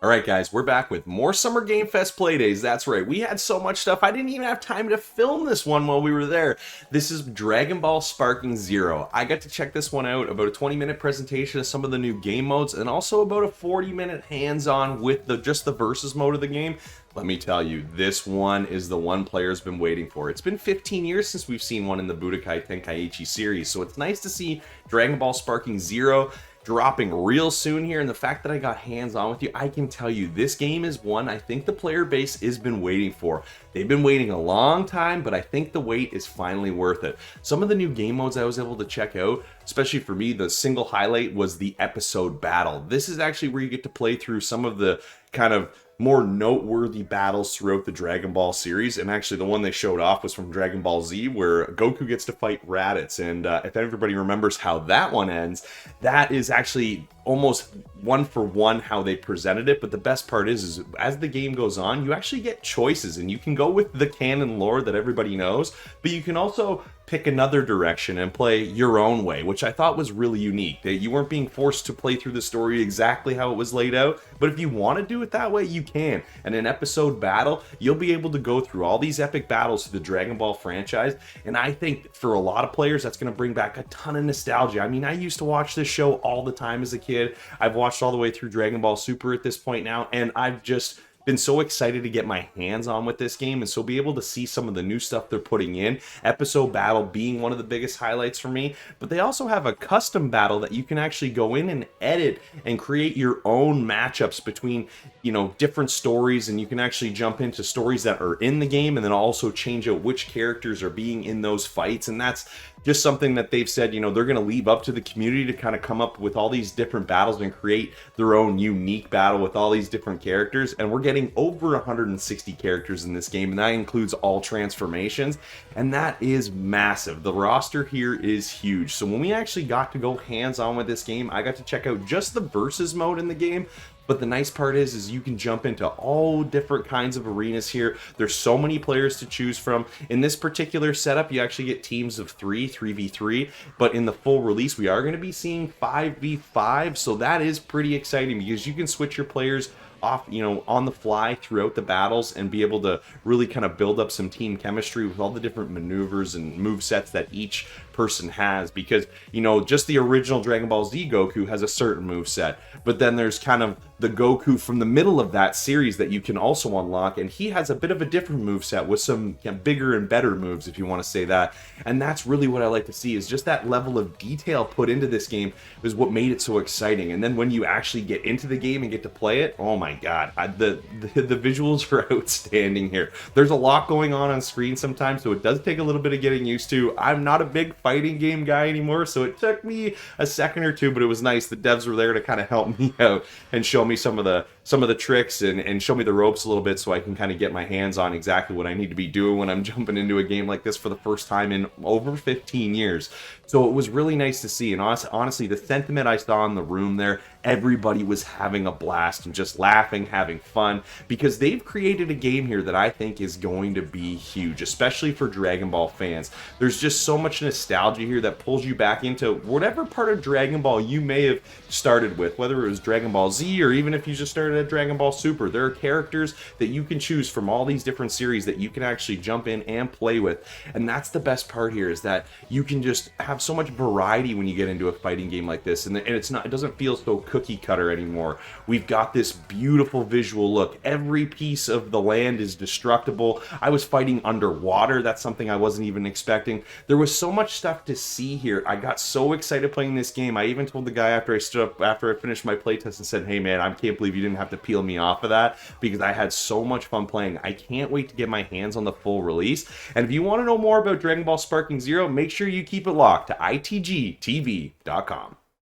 All right, guys, we're back with more Summer Game Fest playdays. That's right, we had so much stuff, I didn't even have time to film this one while we were there. This is Dragonball Sparking Zero. I got to check this one out, about a 20-minute presentation of some of the new game modes, and also about a 40-minute hands-on with just the versus mode of the game. Let me tell you, this one is the one player's been waiting for. It's been 15 years since we've seen one in the Budokai Tenkaichi series, so it's nice to see Dragonball Sparking Zero dropping real soon here, and the fact that I got hands-on with you, I can tell you this game is one I think the player base has been waiting for. They've been waiting a long time, but I think the wait is finally worth it. Some of the new game modes I was able to check out, especially for me, the single highlight was the episode battle. This is actually where you get to play through some of the kind of more noteworthy battles throughout the Dragon Ball series, and actually the one they showed off was from Dragon Ball Z, where Goku gets to fight Raditz, and if everybody remembers how that one ends, that is actually almost one for one how they presented it. But the best part is as the game goes on, you actually get choices, and you can go with the canon lore that everybody knows, but you can also pick another direction and play your own way, which I thought was really unique, that you weren't being forced to play through the story exactly how it was laid out, but if you want to do it that way, you can. And in episode battle, you'll be able to go through all these epic battles through the Dragon Ball franchise, and I think for a lot of players that's going to bring back a ton of nostalgia. I mean, I used to watch this show all the time as a kid. I've watched all the way through Dragon Ball Super at this point now, and I've just been so excited to get my hands on with this game, and so be able to see some of the new stuff they're putting in. Episode battle being one of the biggest highlights for me, but they also have a custom battle that you can actually go in and edit and create your own matchups between, you know, different stories, and you can actually jump into stories that are in the game and then also change out which characters are being in those fights. And that's just something that they've said, you know, they're going to leave up to the community to kind of come up with all these different battles and create their own unique battle with all these different characters. And we're getting over 160 characters in this game, and that includes all transformations, and that is massive. The roster here is huge. So when we actually got to go hands-on with this game, I got to check out just the versus mode in the game. But the nice part is you can jump into all different kinds of arenas here. There's so many players to choose from. In this particular setup, you actually get teams of 3v3, but in the full release, we are going to be seeing 5v5, so that is pretty exciting because you can switch your players off, you know, on the fly throughout the battles and be able to really kind of build up some team chemistry with all the different maneuvers and move sets that each person has. Because, you know, just the original Dragon Ball Z Goku has a certain move set, but then there's kind of the Goku from the middle of that series that you can also unlock, and he has a bit of a different move set with some bigger and better moves, if you want to say that. And that's really what I like to see, is just that level of detail put into this game is what made it so exciting. And then when you actually get into the game and get to play it, oh my god, the visuals are outstanding here. There's a lot going on screen sometimes, so it does take a little bit of getting used to. I'm not a big fighting game guy anymore, so it took me a second or two, but it was nice. The devs were there to kind of help me out and show me some of the tricks and show me the ropes a little bit, so I can kind of get my hands on exactly what I need to be doing when I'm jumping into a game like this for the first time in over 15 years. So it was really nice to see, and honestly, the sentiment I saw in the room there, everybody was having a blast and just laughing, having fun, because they've created a game here that I think is going to be huge, especially for Dragon Ball fans. There's just so much nostalgia here that pulls you back into whatever part of Dragon Ball you may have started with, whether it was Dragon Ball Z or even if you just started at Dragon Ball Super. There are characters that you can choose from all these different series that you can actually jump in and play with, and that's the best part here, is that you can just have so much variety when you get into a fighting game like this, and it doesn't feel so cookie cutter anymore. We've got this beautiful visual look. Every piece of the land is destructible. I was fighting underwater. That's something I wasn't even expecting. There was so much stuff to see here. I got so excited playing this game. I even told the guy after I finished my playtest and said, hey man, I can't believe you didn't have to peel me off of that, because I had so much fun playing. I can't wait to get my hands on the full release. And if you want to know more about Dragon Ball Sparking Zero, make sure you keep it locked to ITGTV.com.